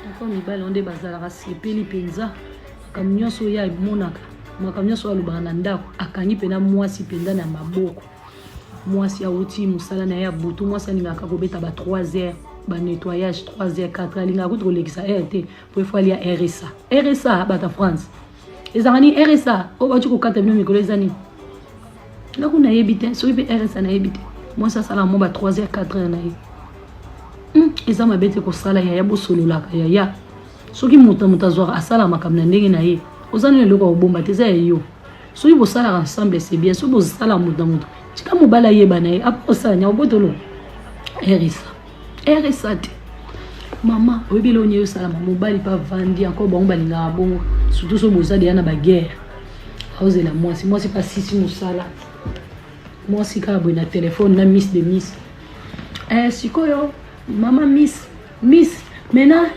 Encore mibali onde bazala sepeli penza kamnyonso ya monaka makamnyonso alubana na ndako akangi pena mwasi penza na maboko mwasi auti musala na ya butu mwasi alingaka kobeta ba 3h ba nettoyage 3h 4h alingaka kutolekisa RT pour fois ya RSA bata France ezangani RSA o ba chuko kata bino mikolo ezani ndako na yebite so ibe RSA na yebite mwasi asala mo ba 3h 4h na ye eza mabete ko sala ya bosolola ya soki muta zwa asala makamna ndenge na ye ozana loko obomba teza yo so ibo sala ensemble c'est bien so bo sala muta tika mobala yeba na ye aposa nya obotolo RSA te mama oyebile onye yo sala mobali pa vandi encore bon balinga bongo surtout so bozali yana ba guerre aozela mwasi pa sisi musala mwasi ka bo na téléphone na miss de miss sikoyo mama miss mena